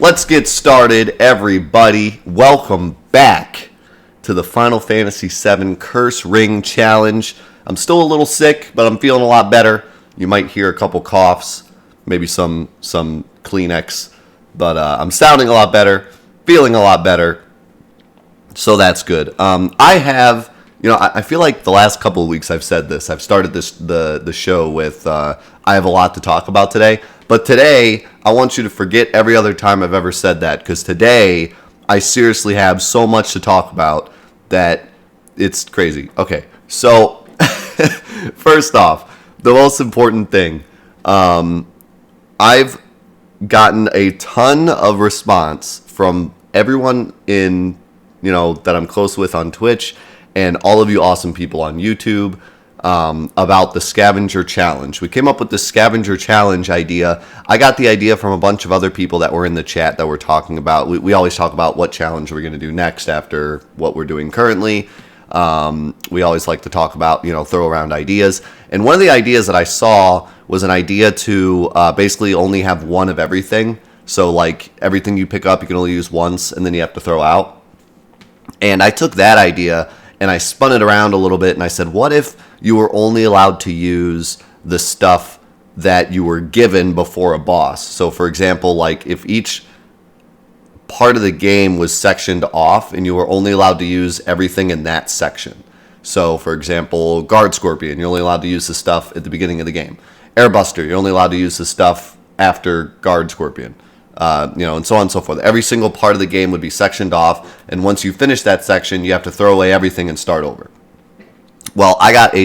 Let's get started, everybody. Welcome back to the Final Fantasy VII Curse Ring Challenge. I'm still a little sick, but I'm feeling a lot better. You might hear a couple coughs, maybe some Kleenex, but I'm sounding a lot better, feeling a lot better, so that's good. I feel like the last couple of weeks I've said this. I've started the show with I have a lot to talk about today. But today, I want you to forget every other time I've ever said that, because today, I seriously have so much to talk about that it's crazy. Okay, so, first off, the most important thing, I've gotten a ton of response from everyone that I'm close with on Twitch, and all of you awesome people on YouTube, about the Scavenger Challenge. We came up with the Scavenger Challenge idea. I got the idea from a bunch of other people that were in the chat that were talking about, we always talk about what challenge we're going to do next after what we're doing currently. We always like to talk about, throw around ideas. And one of the ideas that I saw was an idea to basically only have one of everything. So like everything you pick up, you can only use once and then you have to throw out. And I took that idea and I spun it around a little bit and I said, what if you were only allowed to use the stuff that you were given before a boss? So for example, like if each part of the game was sectioned off and you were only allowed to use everything in that section. So for example, Guard Scorpion, you're only allowed to use the stuff at the beginning of the game. Airbuster, you're only allowed to use the stuff after Guard Scorpion. And so on and so forth. Every single part of the game would be sectioned off, and once you finish that section, you have to throw away everything and start over. Well, I got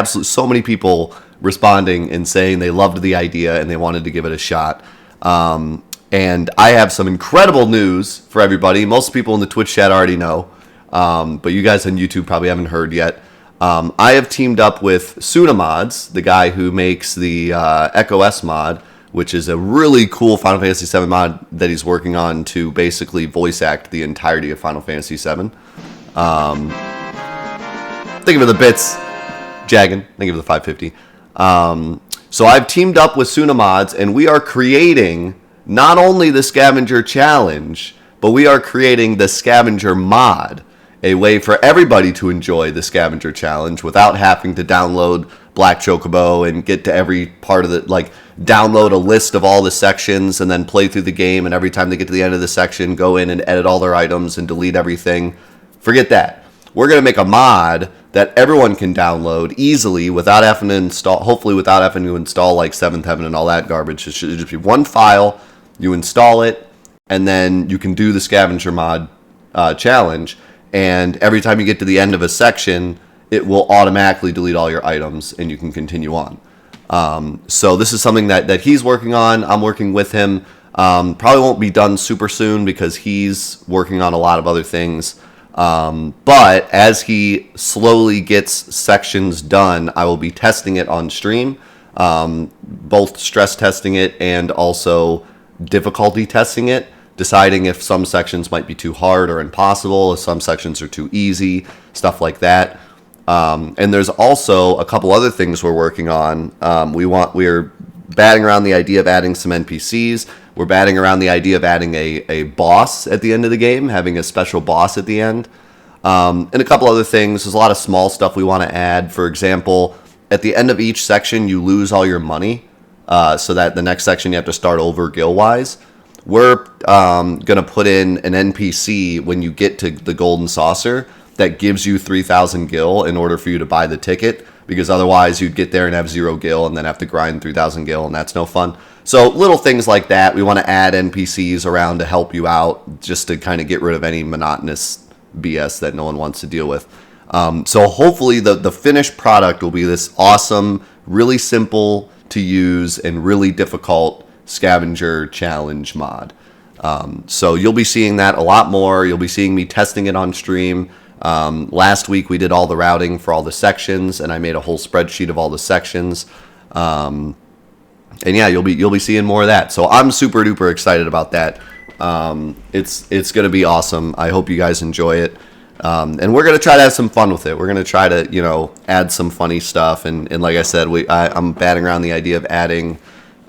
so many people responding and saying they loved the idea and they wanted to give it a shot. And I have some incredible news for everybody. Most people in the Twitch chat already know, but you guys on YouTube probably haven't heard yet. I have teamed up with Sunamods, the guy who makes the Echo S mod, which is a really cool Final Fantasy VII mod that he's working on to basically voice act the entirety of Final Fantasy VII. Think of the bits, Jaggin. Think of the 550. So I've teamed up with Sunamods, and we are creating not only the Scavenger Challenge, but we are creating the Scavenger mod, a way for everybody to enjoy the Scavenger Challenge without having to download Black Chocobo and get to every part of it, like download a list of all the sections and then play through the game, and every time they get to the end of the section, go in and edit all their items and delete everything. Forget that. We're going to make a mod that everyone can download easily without having to install, hopefully without having to install like Seventh Heaven and all that garbage. It should just be one file, you install it, and then you can do the Scavenger mod challenge, and every time you get to the end of a section, it will automatically delete all your items and you can continue on. So this is something that he's working on. I'm working with him. Probably won't be done super soon because he's working on a lot of other things. But as he slowly gets sections done, I will be testing it on stream, both stress testing it and also difficulty testing it, deciding if some sections might be too hard or impossible, if some sections are too easy, stuff like that. And there's also a couple other things we're working on. We're batting around the idea of adding some NPCs. We're batting around the idea of adding a boss at the end of the game, having a special boss at the end. And a couple other things. There's a lot of small stuff we want to add. For example, at the end of each section, you lose all your money, so that the next section you have to start over gil-wise. We're going to put in an NPC when you get to the Golden Saucer that gives you 3,000 gil in order for you to buy the ticket, because otherwise you'd get there and have 0 gil and then have to grind 3,000 gil, and that's no fun. So little things like that. We want to add NPCs around to help you out, just to kind of get rid of any monotonous BS that no one wants to deal with. So hopefully the finished product will be this awesome, really simple to use and really difficult Scavenger Challenge mod. So you'll be seeing that a lot more. You'll be seeing me testing it on stream. Last week we did all the routing for all the sections, and I made a whole spreadsheet of all the sections. And yeah, you'll be seeing more of that. So I'm super duper excited about that. It's going to be awesome. I hope you guys enjoy it. And we're going to try to have some fun with it. We're going to try to, add some funny stuff. And like I said, I'm batting around the idea of adding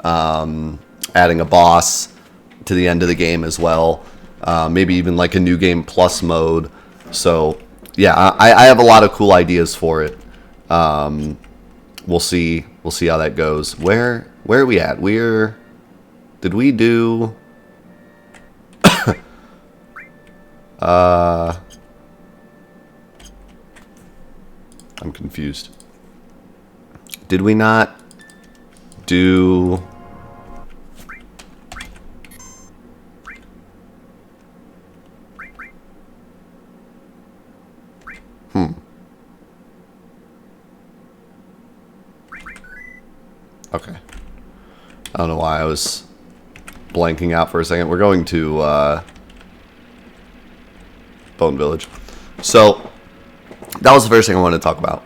a boss. to the end of the game as well. Maybe even like a new game plus mode. So yeah, I have a lot of cool ideas for it. We'll see how that goes. Where are we at? Did we do I'm confused. Did we not do Okay. I don't know why I was blanking out for a second. We're going to Bone Village. So that was the first thing I wanted to talk about.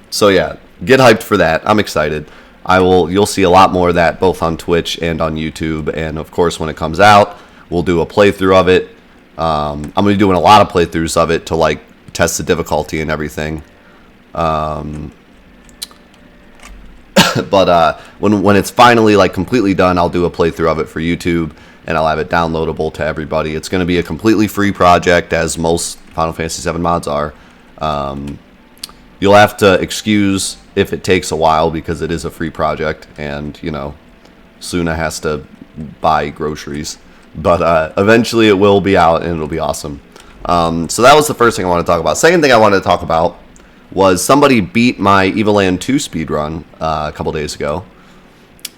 So yeah, get hyped for that. I'm excited. You'll see a lot more of that both on Twitch and on YouTube. And of course, when it comes out, we'll do a playthrough of it. I'm going to be doing a lot of playthroughs of it to like test the difficulty and everything. But when it's finally like completely done, I'll do a playthrough of it for YouTube, and I'll have it downloadable to everybody. It's going to be a completely free project, as most Final Fantasy VII mods are. You'll have to excuse if it takes a while because it is a free project, and you know, Suna has to buy groceries. But eventually it will be out, and it'll be awesome. So that was the first thing I want to talk about. Second thing I wanted to talk about was somebody beat my Evil Land 2 speedrun a couple days ago.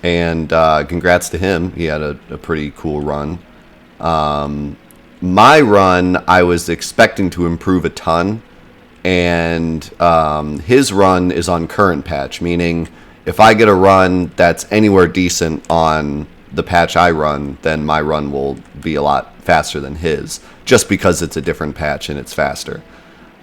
And congrats to him. He had a pretty cool run. My run, I was expecting to improve a ton. And his run is on current patch, meaning if I get a run that's anywhere decent on the patch I run, then my run will be a lot faster than his, just because it's a different patch and it's faster.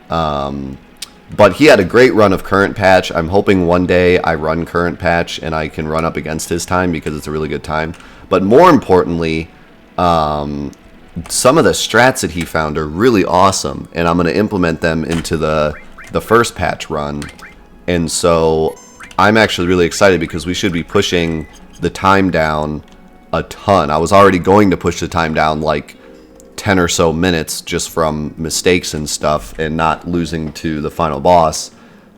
But he had a great run of current patch. I'm hoping one day I run current patch and I can run up against his time because it's a really good time. But more importantly, some of the strats that he found are really awesome, and I'm going to implement them into the first patch run. And so I'm actually really excited because we should be pushing the time down a ton. I was already going to push the time down like 10 or so minutes just from mistakes and stuff and not losing to the final boss.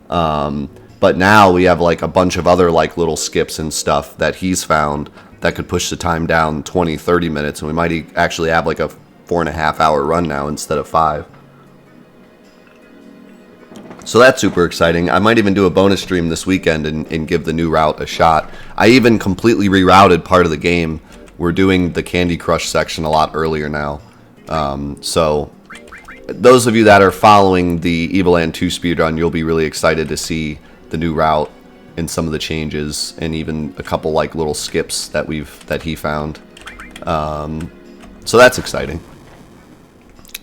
But now we have like a bunch of other like little skips and stuff that he's found that could push the time down 20-30 minutes, and we might actually have like a 4.5 hour run now instead of 5. So that's super exciting. I might even do a bonus stream this weekend and give the new route a shot. I even completely rerouted part of the game. We're doing the Candy Crush section a lot earlier now. So those of you that are following the Evil Land 2 speedrun, you'll be really excited to see the new route and some of the changes, and even a couple like little skips that he found. So that's exciting.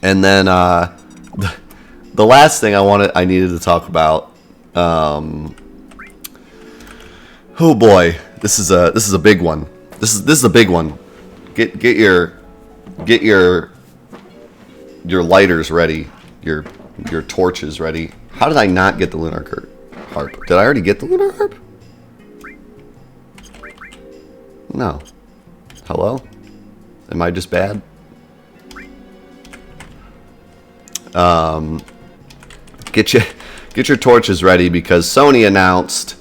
And then the last thing I needed to talk about. Oh boy, this is a big one. This is a big one. Get your lighters ready, your torches ready. How did I not get the lunar harp? Did I already get the lunar harp? No. Hello? Am I just bad? Get your torches ready because Sony announced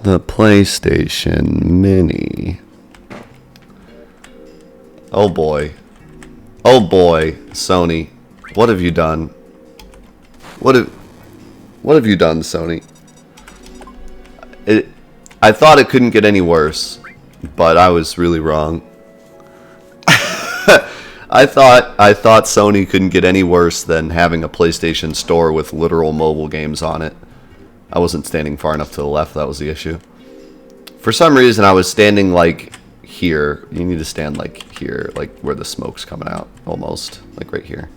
the PlayStation Mini. Oh boy. Oh boy, Sony. What have you done? What have you done, Sony? I thought it couldn't get any worse, but I was really wrong. I thought Sony couldn't get any worse than having a PlayStation Store with literal mobile games on it. I wasn't standing far enough to the left, that was the issue. For some reason, I was standing like here. You need to stand like here, like where the smoke's coming out, almost. Like right here.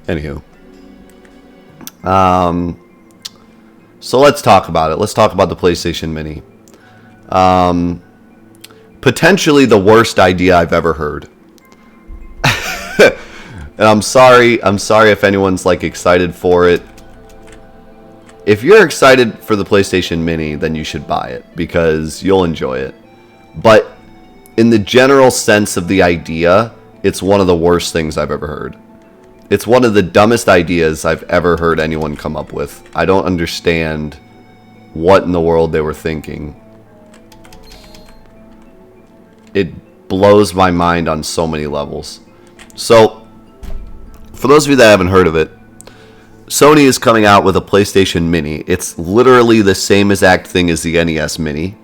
Anywho. So let's talk about it. Let's talk about the PlayStation Mini. Potentially the worst idea I've ever heard. And I'm sorry if anyone's like excited for it. If you're excited for the PlayStation Mini, then you should buy it because you'll enjoy it. But in the general sense of the idea, it's one of the worst things I've ever heard. It's one of the dumbest ideas I've ever heard anyone come up with. I don't understand what in the world they were thinking. It blows my mind on so many levels. So, for those of you that haven't heard of it, Sony is coming out with a PlayStation Mini. It's literally the same exact thing as the NES Mini.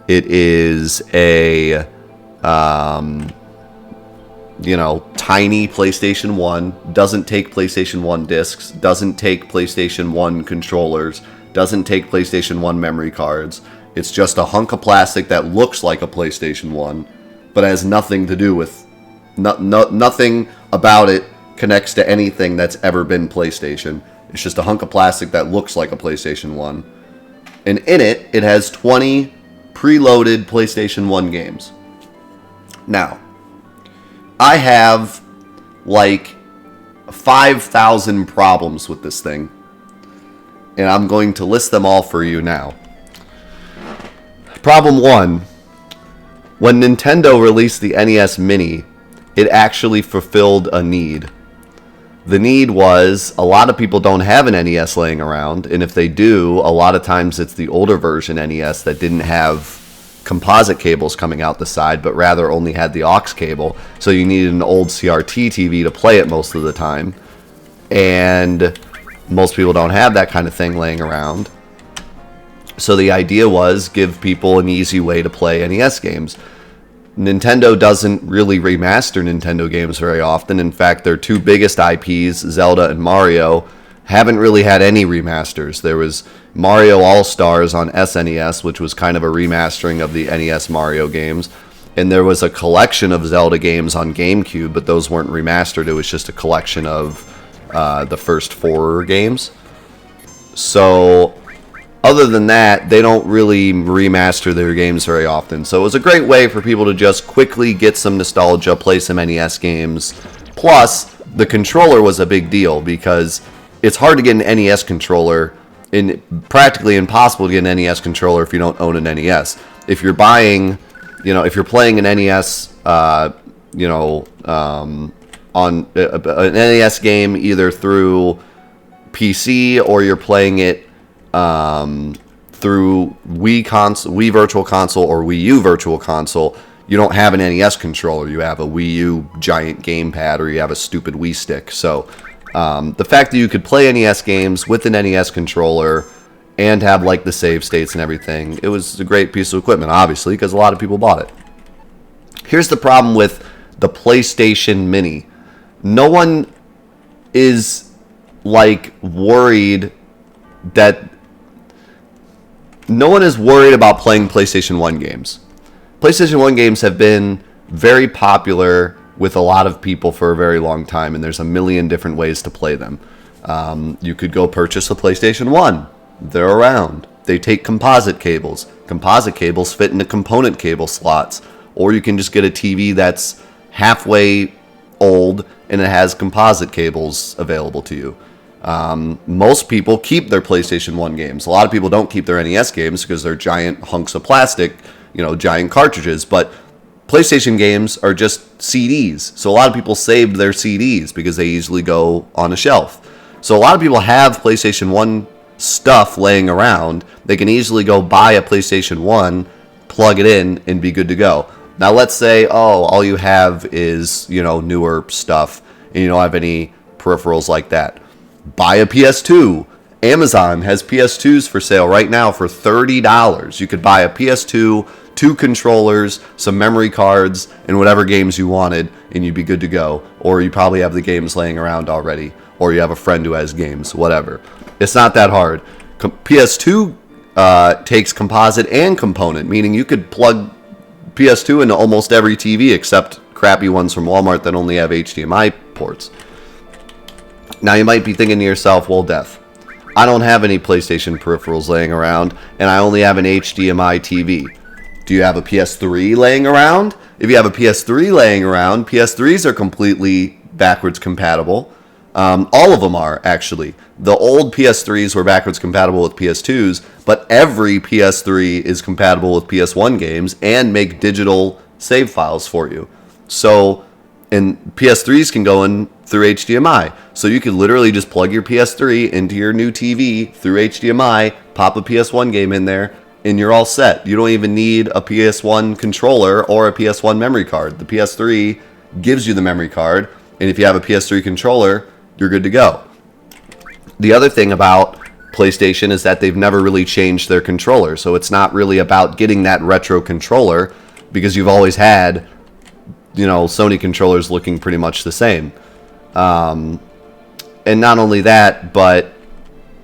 It is a, tiny PlayStation 1. Doesn't take PlayStation 1 discs. Doesn't take PlayStation 1 controllers. Doesn't take PlayStation 1 memory cards. It's just a hunk of plastic that looks like a PlayStation 1, but has nothing to do with... nothing about it connects to anything that's ever been PlayStation. It's just a hunk of plastic that looks like a PlayStation 1. And in it, it has 20 preloaded PlayStation 1 games. Now, I have like 5,000 problems with this thing. And I'm going to list them all for you now. Problem 1. When Nintendo released the NES Mini, it actually fulfilled a need. The need was, a lot of people don't have an NES laying around, and if they do, a lot of times it's the older version NES that didn't have composite cables coming out the side, but rather only had the aux cable, so you needed an old CRT TV to play it most of the time, and most people don't have that kind of thing laying around. So the idea was, give people an easy way to play NES games. Nintendo doesn't really remaster Nintendo games very often. In fact, their two biggest IPs, Zelda and Mario, haven't really had any remasters. There was Mario All-Stars on SNES, which was kind of a remastering of the NES Mario games. And there was a collection of Zelda games on GameCube, but those weren't remastered. It was just a collection of the first 4 games. So... other than that, they don't really remaster their games very often. So it was a great way for people to just quickly get some nostalgia, play some NES games. Plus, the controller was a big deal because it's hard to get an NES controller, and practically impossible to get an NES controller if you don't own an NES. If you're buying, if you're playing an NES, on an NES game either through PC or you're playing it through Wii Virtual Console or Wii U Virtual Console, you don't have an NES controller. You have a Wii U giant gamepad, or you have a stupid Wii stick. So the fact that you could play NES games with an NES controller and have like the save states and everything, it was a great piece of equipment, obviously, because a lot of people bought it. Here's the problem with the PlayStation Mini. No one is like worried that... no one is worried about playing PlayStation 1 games. PlayStation 1 games have been very popular with a lot of people for a very long time, and there's a million different ways to play them. You could go purchase a PlayStation 1. They're around. They take composite cables. Composite cables fit into component cable slots. Or you can just get a TV that's halfway old and it has composite cables available to you. Most people keep their PlayStation 1 games. A lot of people don't keep their NES games because they're giant hunks of plastic, giant cartridges. But PlayStation games are just CDs. So a lot of people saved their CDs because they easily go on a shelf. So a lot of people have PlayStation 1 stuff laying around. They can easily go buy a PlayStation 1, plug it in, and be good to go. Now let's say, all you have is, newer stuff, and you don't have any peripherals like that. Buy a PS2. Amazon has PS2s for sale right now for $30. You could buy a PS2, 2 controllers, some memory cards, and whatever games you wanted, and you'd be good to go. Or you probably have the games laying around already. Or you have a friend who has games, whatever. It's not that hard. PS2 takes composite and component, meaning you could plug PS2 into almost every TV except crappy ones from Walmart that only have HDMI ports. Now you might be thinking to yourself, well, Death, I don't have any PlayStation peripherals laying around, and I only have an HDMI TV. Do you have a PS3 laying around? If you have a PS3 laying around, PS3s are completely backwards compatible. All of them are, actually. The old PS3s were backwards compatible with PS2s, but every PS3 is compatible with PS1 games and make digital save files for you. So, and PS3s can go in through HDMI. So you could literally just plug your PS3 into your new TV through HDMI, pop a PS1 game in there, and you're all set. You don't even need a PS1 controller or a PS1 memory card. The PS3 gives you the memory card, and if you have a PS3 controller, you're good to go. The other thing about PlayStation is that they've never really changed their controller, so it's not really about getting that retro controller, because you've always had, Sony controllers looking pretty much the same. And not only that, but,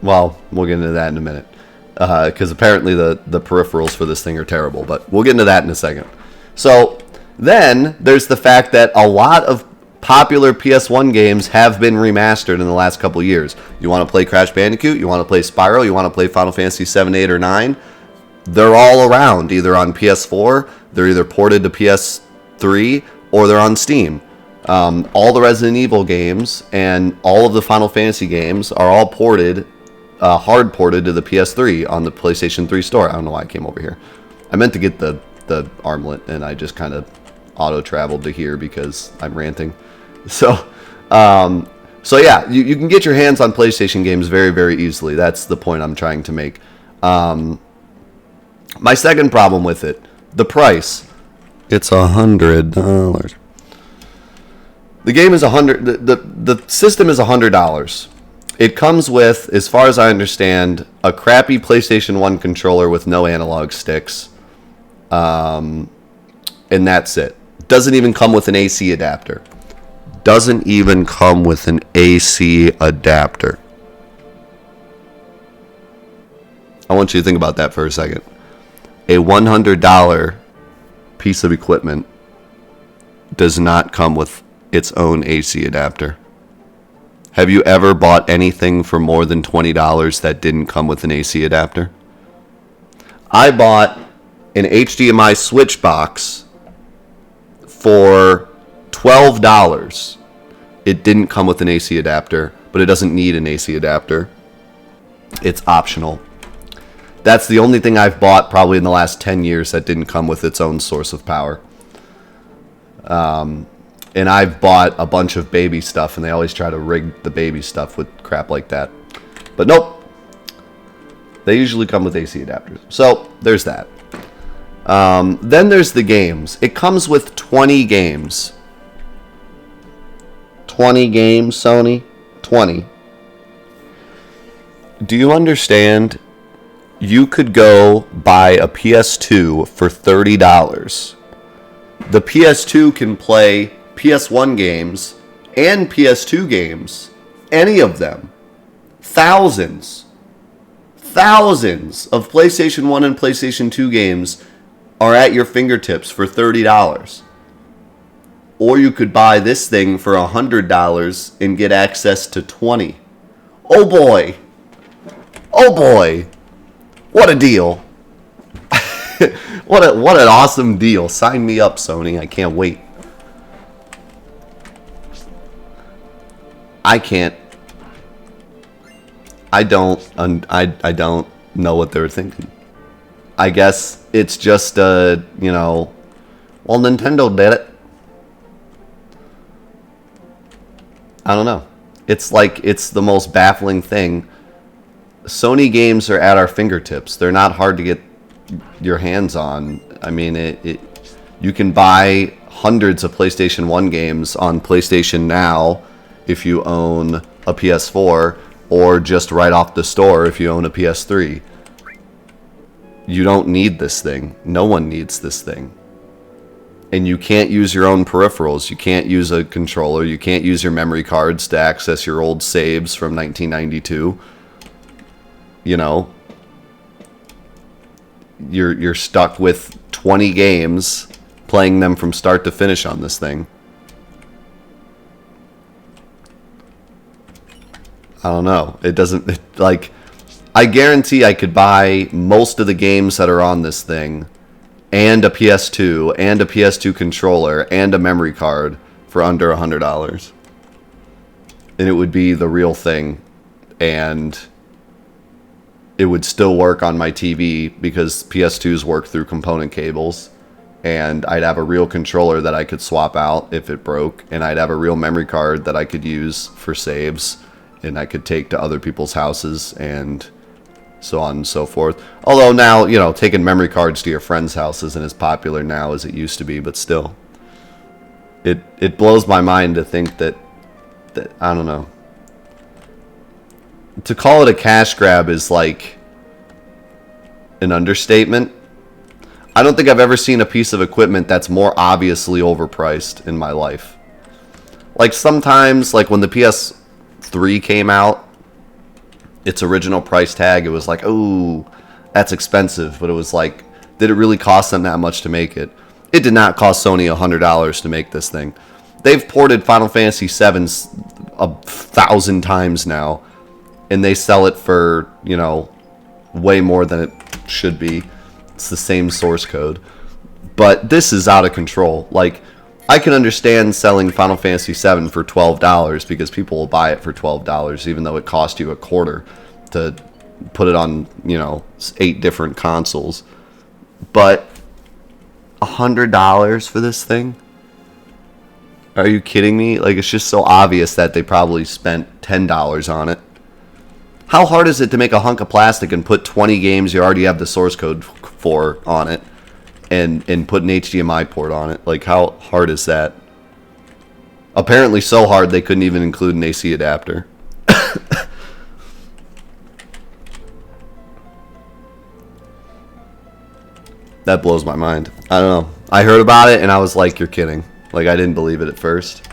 well, we'll get into that in a minute, because apparently the peripherals for this thing are terrible, but we'll get into that in a second. So then there's the fact that a lot of popular PS1 games have been remastered in the last couple of years. You want to play Crash Bandicoot, you want to play Spyro, you want to play Final Fantasy 7, 8, or 9, they're all around, either on PS4, they're either ported to PS3, or they're on Steam. All the Resident Evil games and all of the Final Fantasy games are all ported, hard ported to the PS3 on the PlayStation 3 store. I don't know why I came over here. I meant to get the armlet, and I just kind of auto-traveled to here because I'm ranting. So yeah, you can get your hands on PlayStation games very, very easily. That's the point I'm trying to make. My second problem with it, the price. It's $100. The game is the system is $100. It comes with, as far as I understand, a crappy PlayStation 1 controller with no analog sticks. And that's it. Doesn't even come with an AC adapter. Doesn't even come with an AC adapter. I want you to think about that for a second. A $100 piece of equipment does not come with its own AC adapter. Have you ever bought anything for more than $20 that didn't come with an AC adapter? I bought an HDMI switch box for $12. It didn't come with an AC adapter, but it doesn't need an AC adapter. It's optional. That's the only thing I've bought probably in the last 10 years that didn't come with its own source of power. And I've bought a bunch of baby stuff, and they always try to rig the baby stuff with crap like that. But nope. They usually come with AC adapters. So, there's that. Then there's the games. It comes with 20 games. 20 games, Sony? 20. Do you understand? You could go buy a PS2 for $30. The PS2 can play PS1 games and PS2 games. Any of them. Thousands of PlayStation 1 and PlayStation 2 games are at your fingertips for $30. Or you could buy this thing for $100 and get access to 20. Oh boy. Oh boy. What a deal. What an awesome deal. Sign me up, Sony. I can't wait. I can't. I don't know what they were thinking. I guess it's just well, Nintendo did it. I don't know. It's like, it's the most baffling thing. Sony games are at our fingertips. They're not hard to get your hands on. I mean, you can buy hundreds of PlayStation 1 games on PlayStation Now if you own a PS4, or just right off the store if you own a PS3. You don't need this thing. No one needs this thing. And you can't use your own peripherals. You can't use a controller. You can't use your memory cards to access your old saves from 1992. You're stuck with 20 games, playing them from start to finish on this thing. I don't know. It doesn't, I guarantee I could buy most of the games that are on this thing, and a PS2, and a PS2 controller, and a memory card for under $100. And it would be the real thing. And it would still work on my TV, because PS2s work through component cables. and I'd have a real controller that I could swap out if it broke, and I'd have a real memory card that I could use for saves, and I could take to other people's houses, and so on and so forth. Although now, you know, taking memory cards to your friend's house isn't as popular now as it used to be, but still. It blows my mind to think that I don't know. To call it a cash grab is like an understatement. I don't think I've ever seen a piece of equipment that's more obviously overpriced in my life. Like sometimes, like when the PS3 came out, its original price tag, it was like, oh, that's expensive. But it was like, did it really cost them that much to make it? It did not cost Sony $100 to make this thing. They've ported Final Fantasy VII 1,000 times now, and they sell it for, you know, way more than it should be. It's the same source code. But this is out of control. Like, I can understand selling Final Fantasy VII for $12 because people will buy it for $12, even though it cost you a quarter to put it on, you know, 8 different consoles. But $100 for this thing? Are you kidding me? Like, it's just so obvious that they probably spent $10 on it. How hard is it to make a hunk of plastic and put 20 games you already have the source code for on it and put an HDMI port on it? Like, how hard is that? Apparently so hard they couldn't even include an AC adapter. That blows my mind. I don't know. I heard about it and I was like, you're kidding. Like, I didn't believe it at first.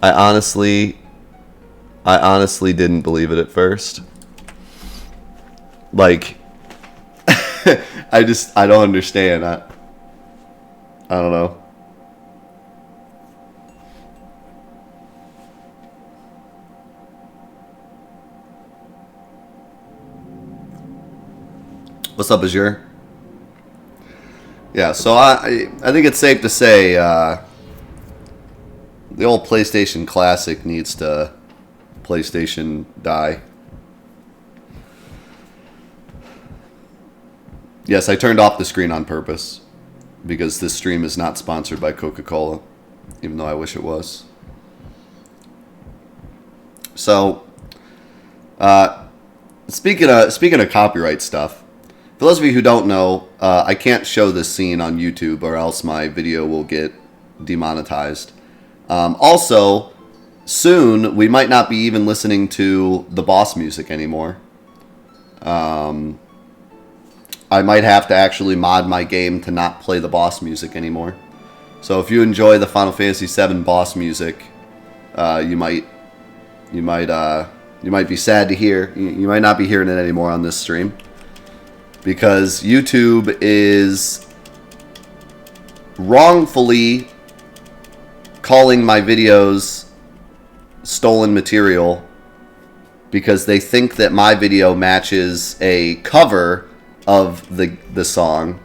I honestly didn't believe it at first. Like, I don't understand. I don't know. What's up, Azure? Yeah, so I think it's safe to say the old PlayStation Classic needs to PlayStation die. Yes, I turned off the screen on purpose because this stream is not sponsored by Coca-Cola, even though I wish it was. So, speaking of copyright stuff, for those of you who don't know, I can't show this scene on YouTube or else my video will get demonetized. Also, soon we might not be even listening to the boss music anymore. I might have to actually mod my game to not play the boss music anymore. So if you enjoy the Final Fantasy VII boss music, you might be sad to hear. You might not be hearing it anymore on this stream. Because YouTube is wrongfully calling my videos stolen material because they think that my video matches a cover of the song.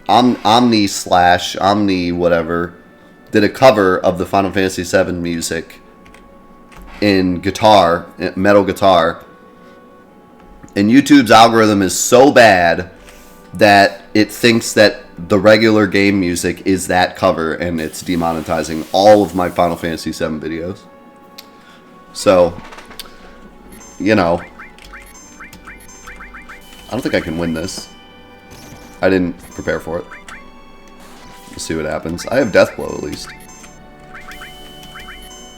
Omni whatever did a cover of the Final Fantasy VII music in metal guitar. And YouTube's algorithm is so bad that it thinks that the regular game music is that cover, and it's demonetizing all of my Final Fantasy VII videos. So, you know, I don't think I can win this. I didn't prepare for it. We'll see what happens. I have Death Blow at least.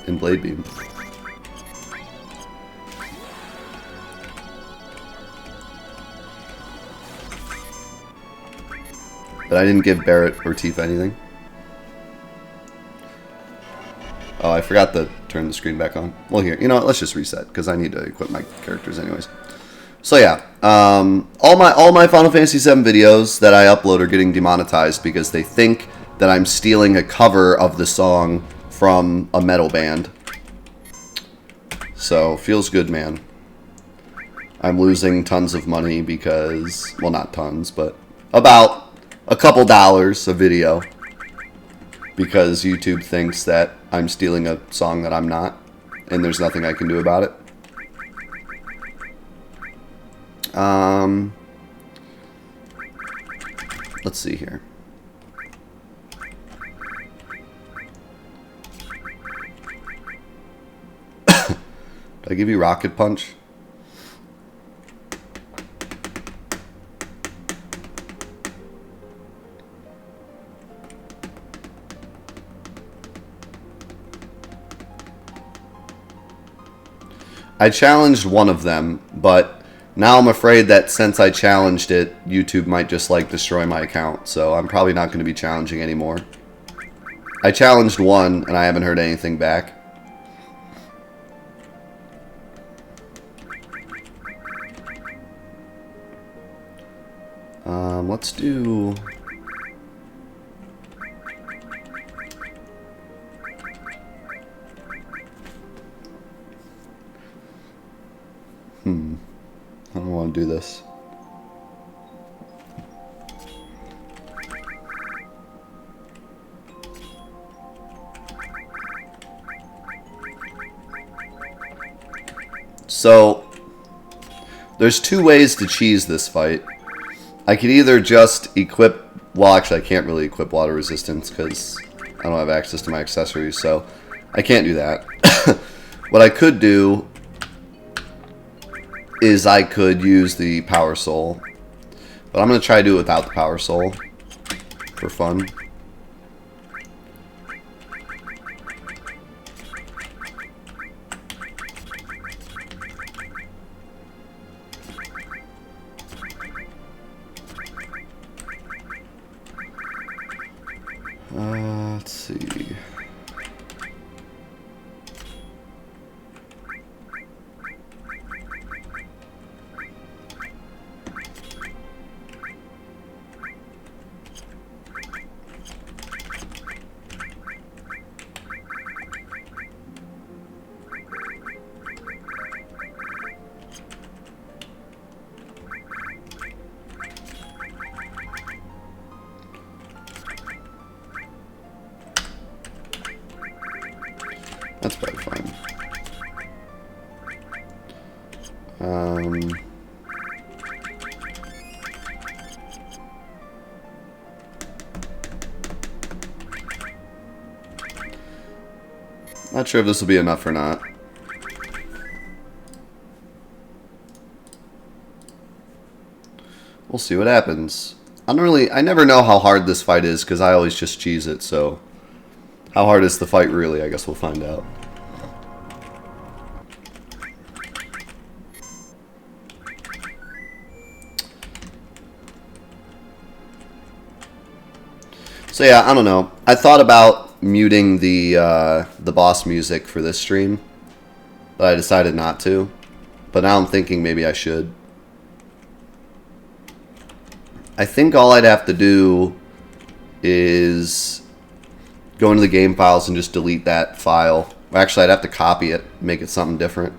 And Blade Beam. But I didn't give Barrett or Tifa anything. Oh, I forgot to turn the screen back on. Well, here, you know what? Let's just reset because I need to equip my characters anyways. So yeah, all my Final Fantasy VII videos that I upload are getting demonetized because they think that I'm stealing a cover of the song from a metal band. So feels good, man. I'm losing tons of money because, well, not tons, but about a couple dollars a video because YouTube thinks that I'm stealing a song that I'm not, and there's nothing I can do about it. Let's see here. Did I give you Rocket Punch? I challenged one of them, but now I'm afraid that since I challenged it, YouTube might just like destroy my account, so I'm probably not going to be challenging anymore. I challenged one, and I haven't heard anything back. Let's do... I don't want to do this. So, there's two ways to cheese this fight. I could either just equip... Well, actually, I can't really equip water resistance because I don't have access to my accessories, so I can't do that. What I could do is I could use the Power Soul. But I'm going to try to do it without the Power Soul for fun. Let's see. That's probably fine. Not sure if this will be enough or not. We'll see what happens. I never know how hard this fight is because I always just cheese it, so how hard is the fight really? I guess we'll find out. So yeah, I don't know. I thought about muting the boss music for this stream, but I decided not to. But now I'm thinking maybe I should. I think all I'd have to do is go into the game files and just delete that file. Actually, I'd have to copy it, make it something different.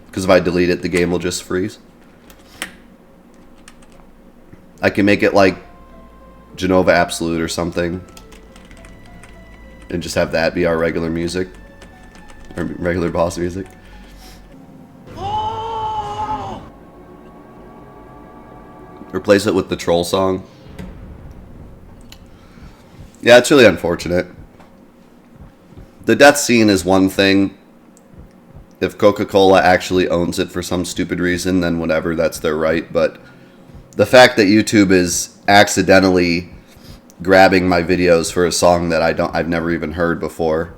Because if I delete it, the game will just freeze. I can make it like Genova Absolute or something. And just have that be our regular music. Or regular boss music. Replace it with the troll song. Yeah, it's really unfortunate. The death scene is one thing. If Coca-Cola actually owns it for some stupid reason, then whatever, that's their right. But the fact that YouTube is accidentally grabbing my videos for a song that I've never even heard before,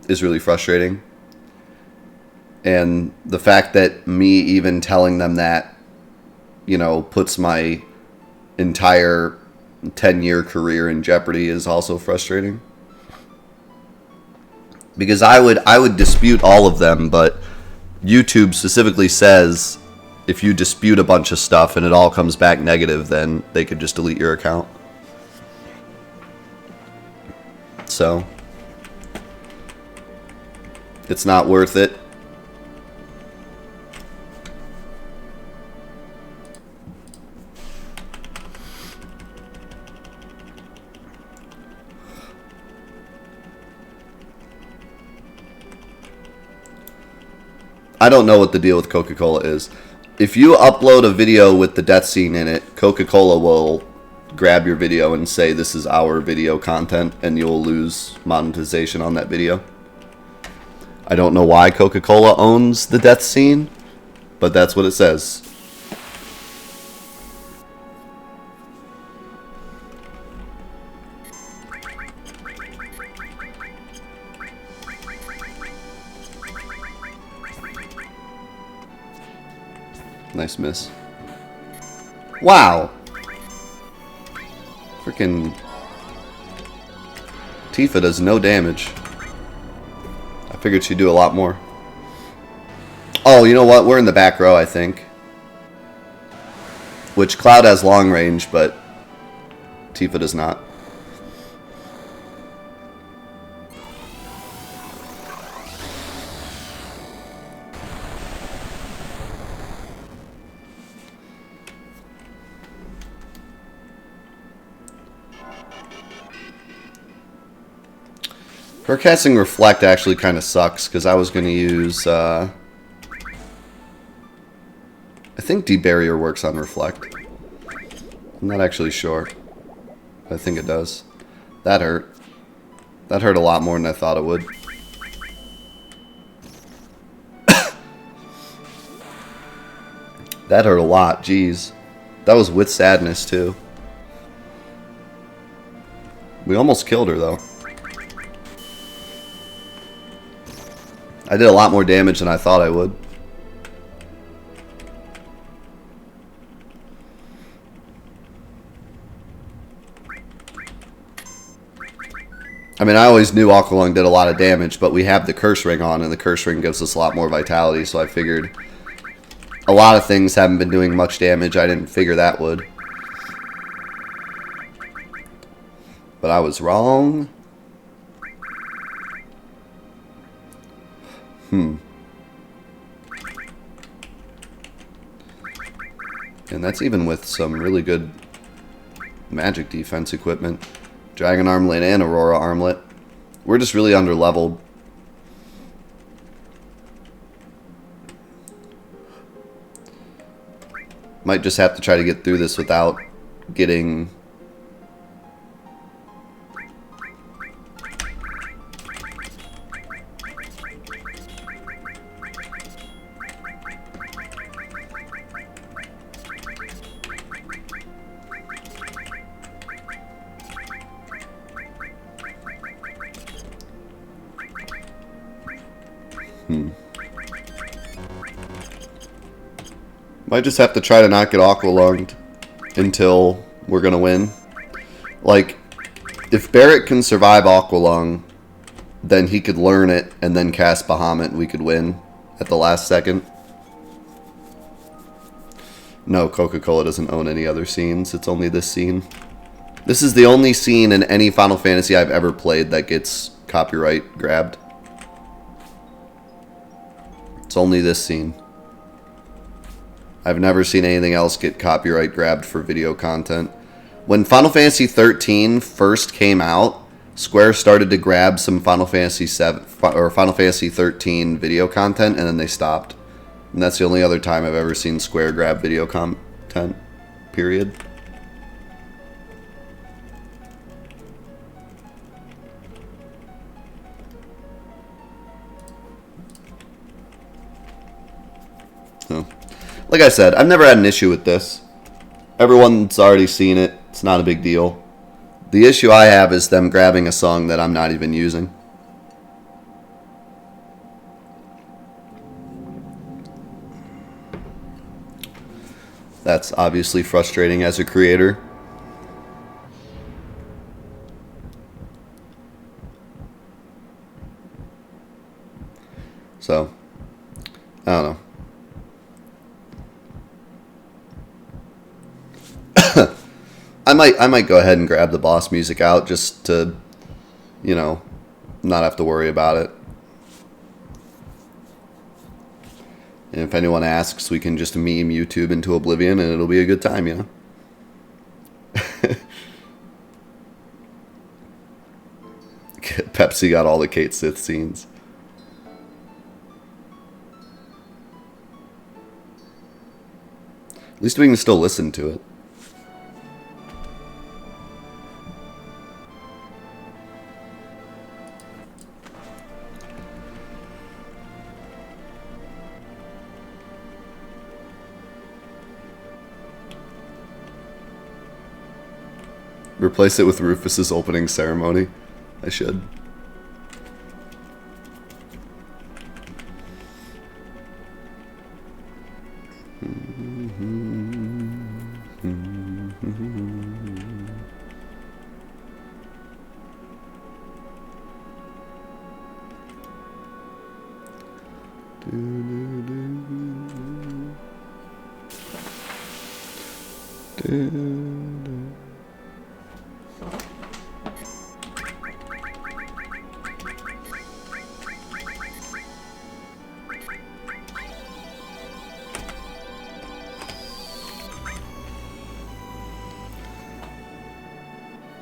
is really frustrating. And the fact that me even telling them that, you know, puts my entire 10-year career in jeopardy is also frustrating. Because I would dispute all of them, but YouTube specifically says if you dispute a bunch of stuff and it all comes back negative, then they could just delete your account. So it's not worth it. I don't know what the deal with Coca-Cola is. if you upload a video with the death scene in it, Coca-Cola will grab your video and say this is our video content, and you'll lose monetization on that video. I don't know why Coca-Cola owns the death scene, but that's what it says. Nice miss. Wow. Freaking Tifa does no damage. I figured she'd do a lot more. Oh, you know what? We're in the back row, I think. Which Cloud has long range, but Tifa does not. Her casting Reflect actually kind of sucks, because I was going to use, I think Debarrier works on Reflect. I'm not actually sure. I think it does. That hurt. That hurt a lot more than I thought it would. That hurt a lot, jeez. That was with sadness, too. We almost killed her, though. I did a lot more damage than I thought I would. I mean, I always knew Aqualung did a lot of damage, but we have the Curse Ring on, and the Curse Ring gives us a lot more vitality, so I figured a lot of things haven't been doing much damage. I didn't figure that would. But I was wrong. And that's even with some really good magic defense equipment. Dragon Armlet and Aurora Armlet. We're just really under-leveled. Might just have to try to get through this without getting... Might just have to try to not get Aqualunged until we're going to win. Like, if Barrett can survive Aqualung, then he could learn it and then cast Bahamut and we could win at the last second. No, Coca-Cola doesn't own any other scenes. It's only this scene. This is the only scene in any Final Fantasy I've ever played that gets copyright grabbed. It's only this scene. I've never seen anything else get copyright grabbed for video content. When Final Fantasy XIII first came out, Square started to grab some Final Fantasy XIII video content, and then they stopped. And that's the only other time I've ever seen Square grab video content. Period. So, like I said, I've never had an issue with this. Everyone's already seen it. It's not a big deal. The issue I have is them grabbing a song that I'm not even using. That's obviously frustrating as a creator. So, I don't know. I might go ahead and grab the boss music out just to, you know, not have to worry about it. And if anyone asks, we can just meme YouTube into oblivion and it'll be a good time, you know? Pepsi got all the Kate Sith scenes. least we can still listen to it. Replace it with Rufus's opening ceremony. I should.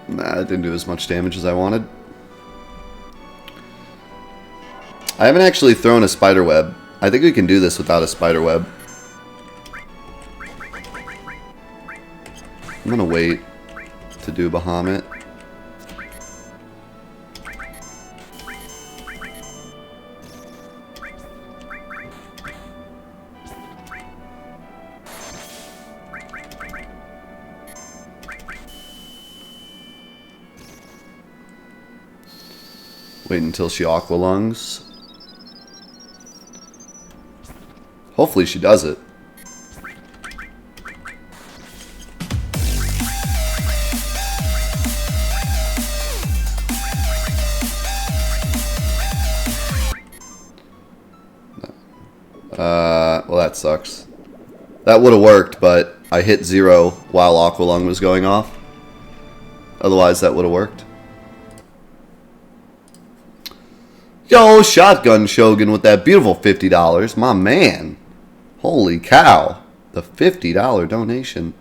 Nah, it didn't do as much damage as I wanted. I haven't actually thrown a spider web. I think we can do this without a spider web. I'm gonna wait to do Bahamut. Wait until she aqua lungs. Hopefully she does it. Well, that sucks. That would have worked, but I hit 0 while aqua lung was going off. Otherwise, that would have worked. Yo, Shotgun Shogun with that beautiful $50. My man. Holy cow. The $50 donation.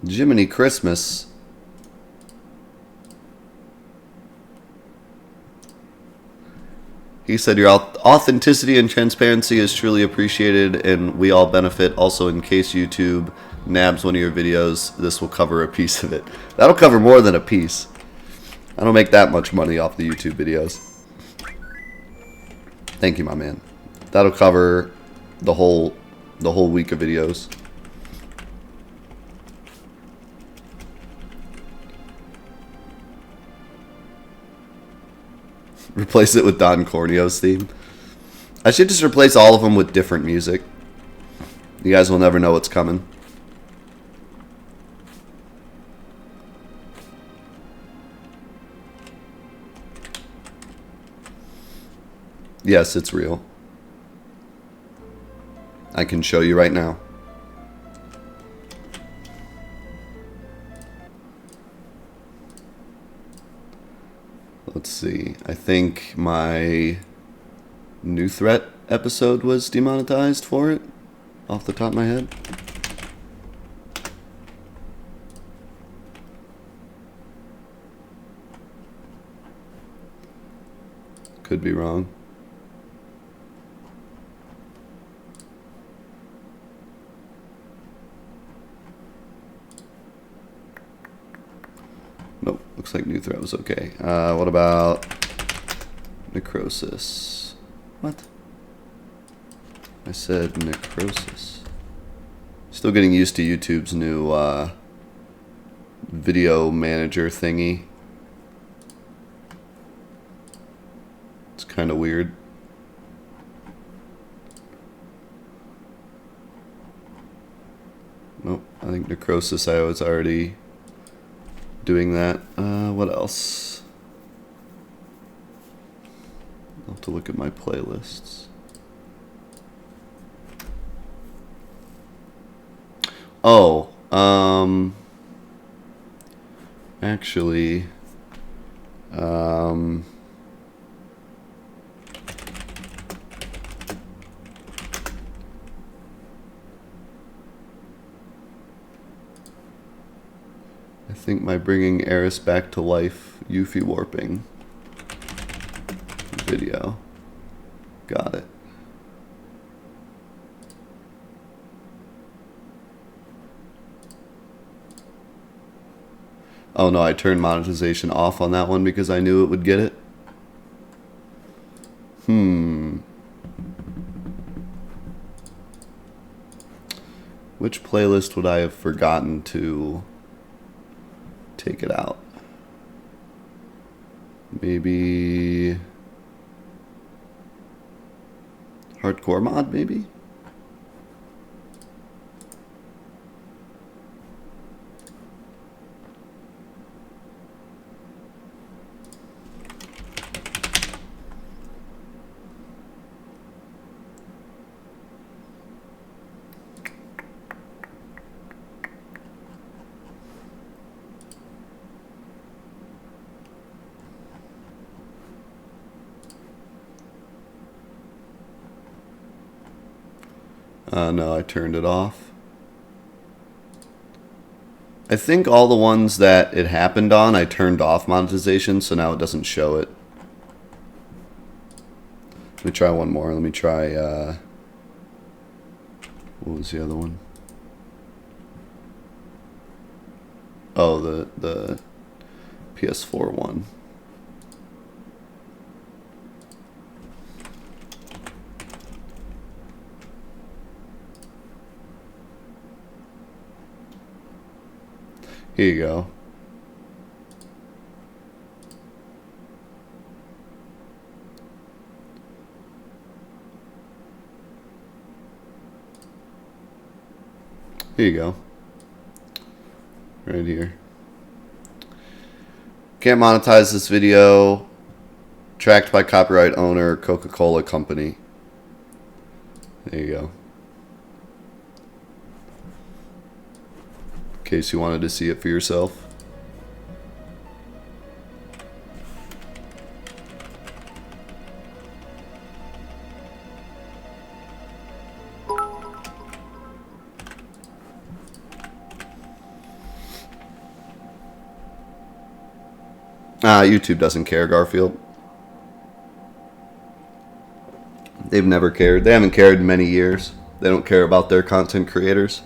Jiminy Christmas. He said, your authenticity and transparency is truly appreciated, and we all benefit. Also, in case YouTube nabs one of your videos, this will cover a piece of it. That'll cover more than a piece. I don't make that much money off the YouTube videos. Thank you, my man. That'll cover the whole week of videos. Replace it with Don Corneo's theme. I should just replace all of them with different music. You guys will never know what's coming. Yes, it's real. I can show you right now. Let's see. I think my new threat episode was demonetized for it, off the top of my head. Could be wrong. Nope, looks like new threat was okay. What about necrosis? What? I said necrosis. Still getting used to YouTube's new video manager thingy. It's kind of weird. Nope, I think necrosis I was already doing that. What else? I'll have to look at my playlists. Oh, actually, I think my bringing Eris back to life Yuffie warping video. Got it. Oh no, I turned monetization off on that one because I knew it would get it. Which playlist would I have forgotten to take it out? Maybe hardcore mod, maybe? No, I turned it off. I think all the ones that it happened on, I turned off monetization, so now it doesn't show it. Let me try one more. Let me try, what was the other one? Oh, the PS4 one. Here you go. Here you go. Right here. Can't monetize this video. Tracked by copyright owner, Coca-Cola Company. There you go. In case you wanted to see it for yourself. YouTube doesn't care, Garfield. They've never cared. They haven't cared in many years. They don't care about their content creators.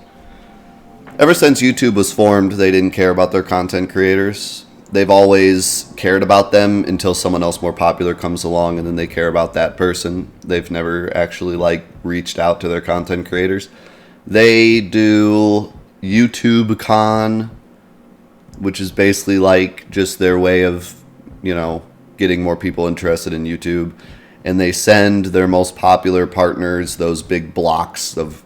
Ever since YouTube was formed, they didn't care about their content creators. They've always cared about them until someone else more popular comes along, and then they care about that person. They've never actually reached out to their content creators. They do YouTube Con, which is basically just their way of, getting more people interested in YouTube. And they send their most popular partners those big blocks of,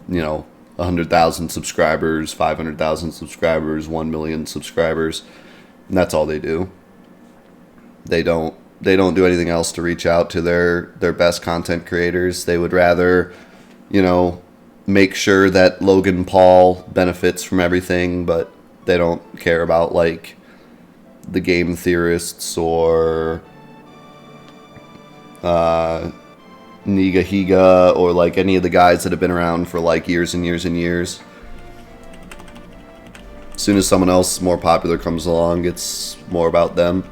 100,000 subscribers, 500,000 subscribers, 1 million subscribers. And that's all they do. They don't do anything else to reach out to their best content creators. They would rather, make sure that Logan Paul benefits from everything, but they don't care about the game theorists or Niga Higa or any of the guys that have been around for years and years and years. As soon as someone else more popular comes along, it's more about them.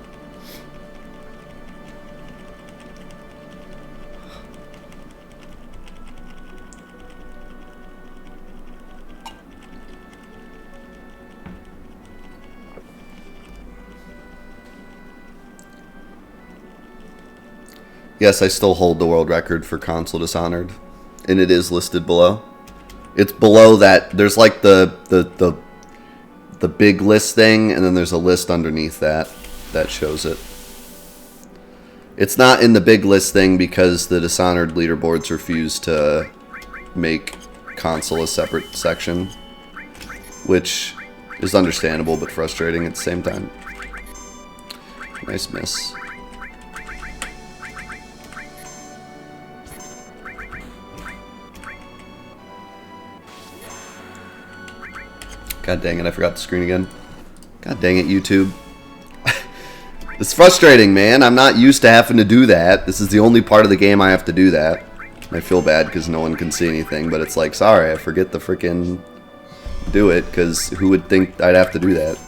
Yes, I still hold the world record for console Dishonored, and it is listed below. It's below that. There's the big list thing, and then there's a list underneath that shows it. It's not in the big list thing because the Dishonored leaderboards refuse to make console a separate section, which is understandable but frustrating at the same time. Nice miss. God dang it, I forgot the screen again. God dang it, YouTube. It's frustrating, man. I'm not used to having to do that. This is the only part of the game I have to do that. I feel bad because no one can see anything, but it's sorry, I forget to freaking do it, because who would think I'd have to do that?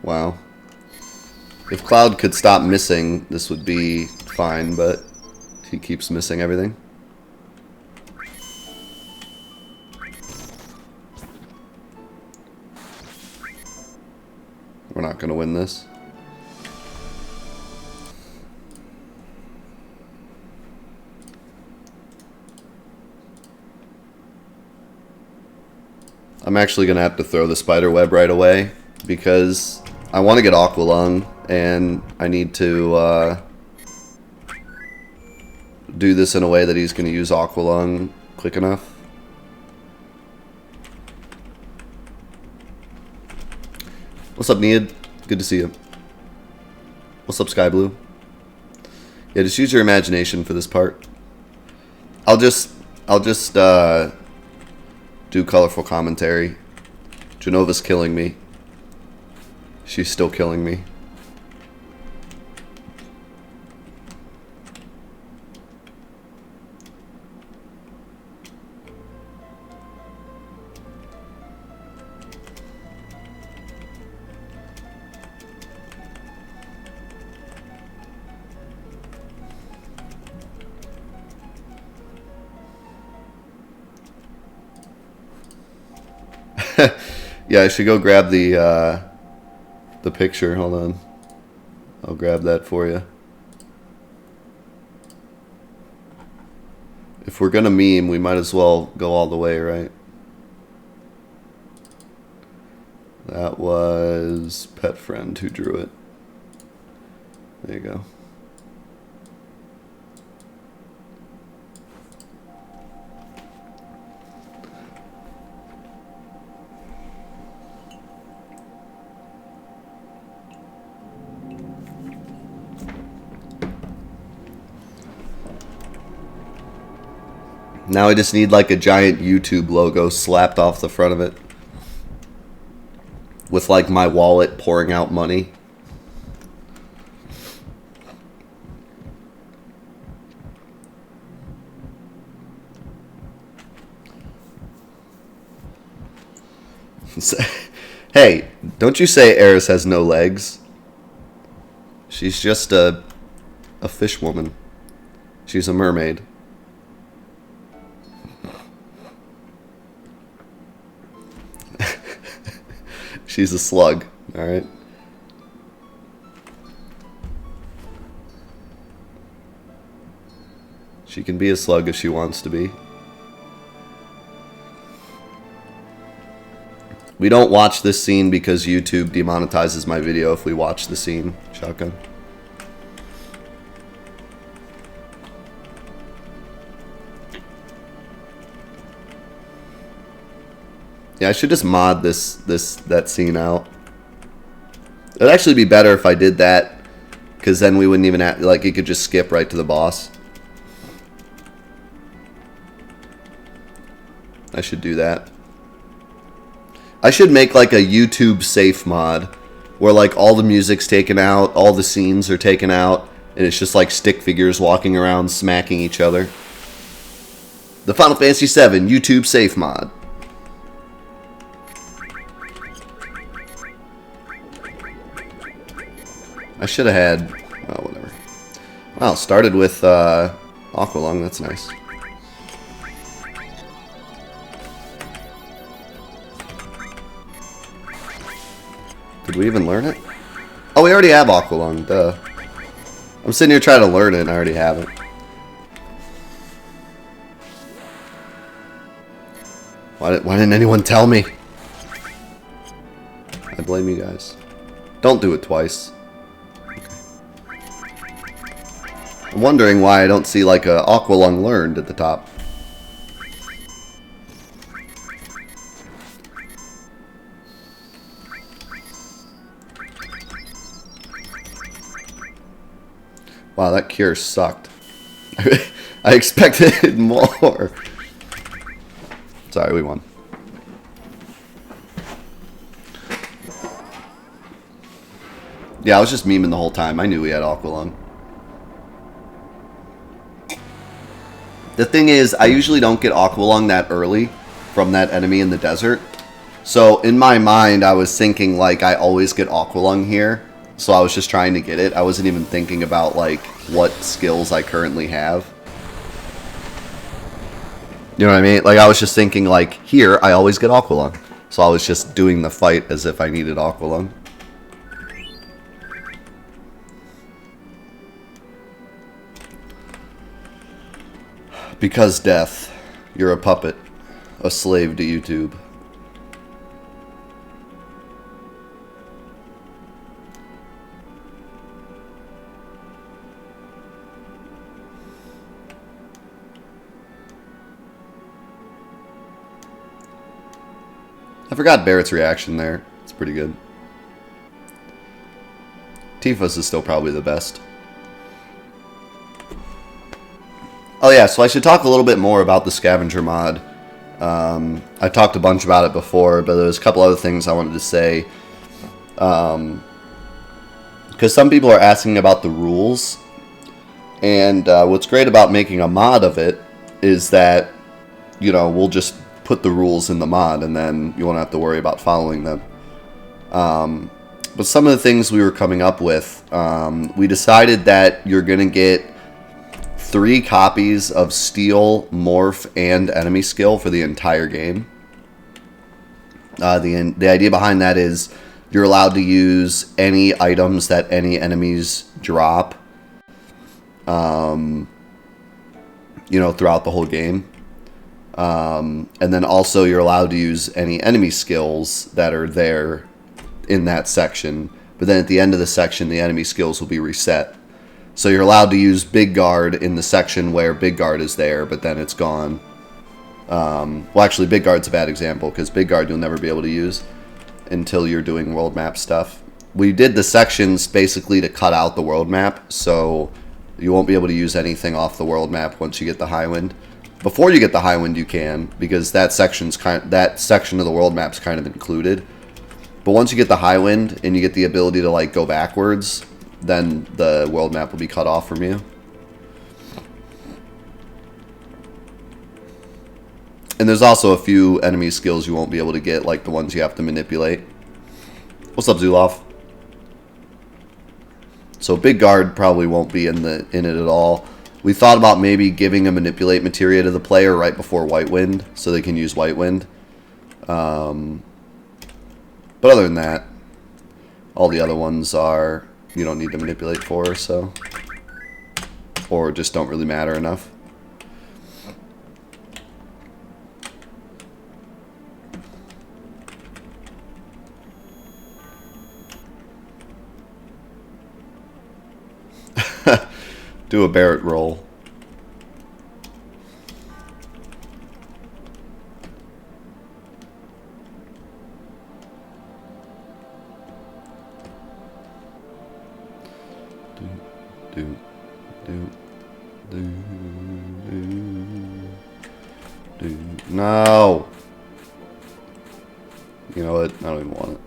Wow. If Cloud could stop missing, this would be fine, but he keeps missing everything. We're not going to win this. I'm actually going to have to throw the spider web right away because I want to get Aqualung and I need to do this in a way that he's going to use Aqualung quick enough. What's up, Need? Good to see you. What's up, Sky Blue? Yeah, just use your imagination for this part. I'll just do colorful commentary. Genova's killing me. She's still killing me. Yeah, I should go grab the picture. Hold on. I'll grab that for you. If we're gonna meme, we might as well go all the way, right? That was Pet Friend who drew it. There you go. Now I just need like a giant YouTube logo slapped off the front of it. With like my wallet pouring out money. Hey, don't you say Eris has no legs? She's just a fish woman. She's a mermaid. She's a slug, alright? She can be a slug if she wants to be. We don't watch this scene because YouTube demonetizes my video if we watch the scene. Shotgun. Yeah, I should just mod that scene out. It'd actually be better if I did that, because then we wouldn't even have, like, you could just skip right to the boss. I should do that. I should make like a YouTube safe mod where like all the music's taken out, all the scenes are taken out, and it's just like stick figures walking around smacking each other. The Final Fantasy VII YouTube safe mod. I should have had... oh, whatever. Wow, started with Aqualung. That's nice. Did we even learn it? Oh, we already have Aqualung. Duh. I'm sitting here trying to learn it and I already have it. Why didn't anyone tell me? I blame you guys. Don't do it twice. I'm wondering why I don't see like a Aqualung learned at the top. Wow, that cure sucked. I expected more. Sorry, we won. Yeah, I was just memeing the whole time. I knew we had Aqualung. The thing is, I usually don't get Aqualung that early from that enemy in the desert. So in my mind, I was thinking like I always get Aqualung here. So I was just trying to get it. I wasn't even thinking about like what skills I currently have. You know what I mean? Like I was just thinking like here, I always get Aqualung. So I was just doing the fight as if I needed Aqualung. Because death, you're a puppet, a slave to YouTube. I forgot Barrett's reaction there. It's pretty good. Tifa's is still probably the best. Oh yeah, so I should talk a little bit more about the Scavenger mod. I talked a bunch about it before, but there's a couple other things I wanted to say. Because some people are asking about the rules. And what's great about making a mod of it is that, you know, we'll just put the rules in the mod and then you won't have to worry about following them. But some of the things we were coming up with, we decided that you're going to get 3 copies of Steel, Morph, and Enemy Skill for the entire game. The idea behind that is you're allowed to use any items that any enemies drop, you know, throughout the whole game. And then also you're allowed to use any enemy skills that are there in that section. But then at the end of the section, the enemy skills will be reset. So you're allowed to use Big Guard in the section where Big Guard is there, but then it's gone. Well, actually, Big Guard's a bad example, because Big Guard you'll never be able to use until you're doing world map stuff. We did the sections basically to cut out the world map, so you won't be able to use anything off the world map once you get the High Wind. Before you get the High Wind, you can, because that section of the world map's kind of included. But once you get the High Wind and you get the ability to like go backwards, then the world map will be cut off from you. And there's also a few enemy skills you won't be able to get, like the ones you have to manipulate. What's up, Zuloff? So Big Guard probably won't be in it at all. We thought about maybe giving a manipulate materia to the player right before White Wind, so they can use White Wind. But other than that, all the other ones are you don't need to manipulate for, so, or just don't really matter enough. Do a Barrett roll. No. You know what? I don't even want it.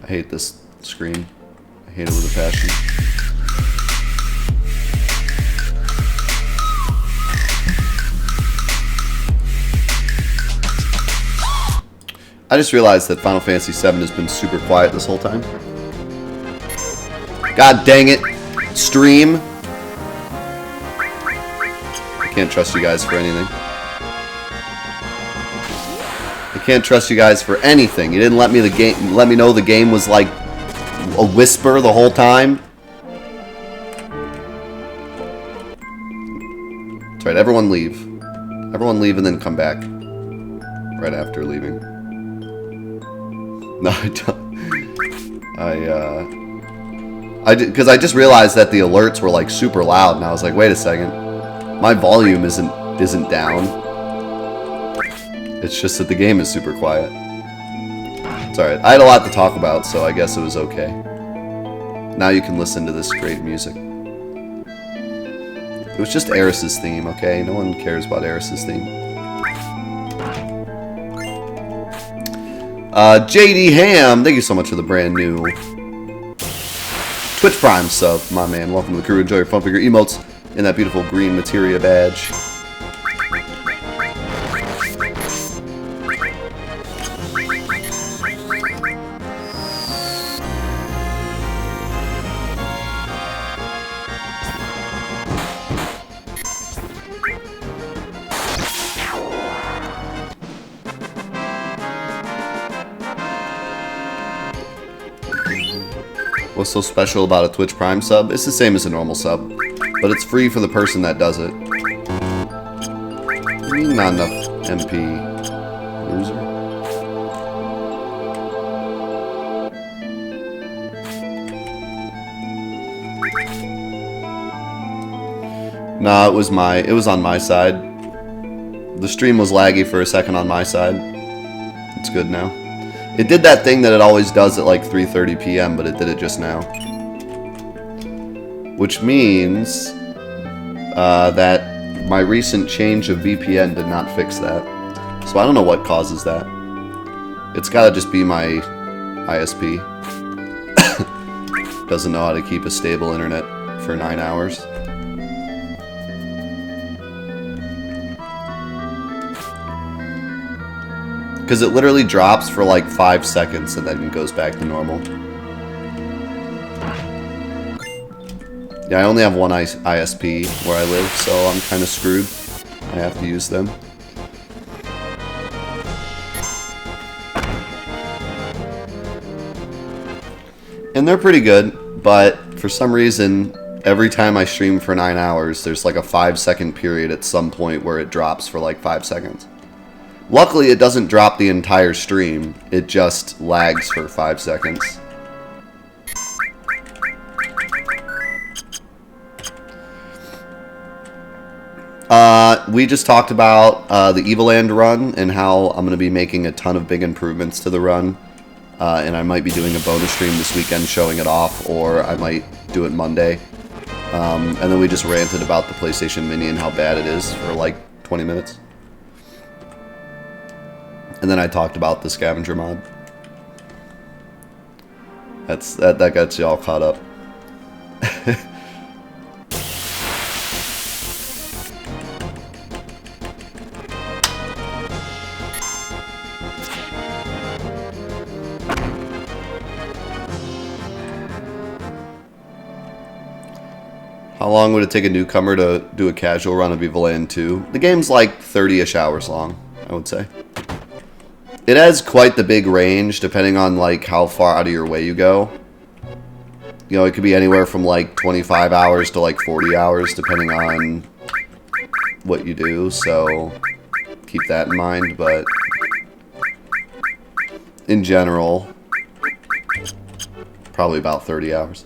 I hate this screen. I hate it with a passion. I just realized that Final Fantasy VII has been super quiet this whole time. God dang it. Stream. I can't trust you guys for anything. I can't trust you guys for anything. You didn't let me know the game was like a whisper the whole time. That's right, everyone leave. Everyone leave and then come back. Right after leaving. No, I don't. Because I just realized that the alerts were like super loud, and I was like, wait a second, my volume isn't down. It's just that the game is super quiet. It's alright. I had a lot to talk about, so I guess it was okay. Now you can listen to this great music. It was just Eris's theme, okay? No one cares about Eris's theme. JD Ham, thank you so much for the brand new Twitch Prime sub, my man. Welcome to the crew. Enjoy your fun figure emotes in that beautiful green materia badge. What's so special about a Twitch Prime sub? It's the same as a normal sub, but it's free for the person that does it. Not enough MP. Loser. Nah, it was on my side. The stream was laggy for a second on my side. It's good now. It did that thing that it always does at like 3:30 p.m., but it did it just now. Which means that my recent change of VPN did not fix that. So I don't know what causes that. It's gotta just be my ISP. Doesn't know how to keep a stable internet for 9 hours. Because it literally drops for like 5 seconds and then goes back to normal. Yeah, I only have one ISP where I live, so I'm kind of screwed. I have to use them. And they're pretty good, but for some reason, every time I stream for 9 hours, there's like a 5-second period at some point where it drops for like 5 seconds. Luckily, it doesn't drop the entire stream. It just lags for 5 seconds. We just talked about the Eviland run and how I'm going to be making a ton of big improvements to the run. And I might be doing a bonus stream this weekend showing it off, or I might do it Monday. And then we just ranted about the PlayStation Mini and how bad it is for like 20 minutes. And then I talked about the Scavenger mod. That gets you all caught up. How long would it take a newcomer to do a casual run of Eviland 2? The game's like 30-ish hours long, I would say. It has quite the big range, depending on like how far out of your way you go. You know, it could be anywhere from like 25 hours to like 40 hours, depending on what you do, so keep that in mind, but in general, probably about 30 hours.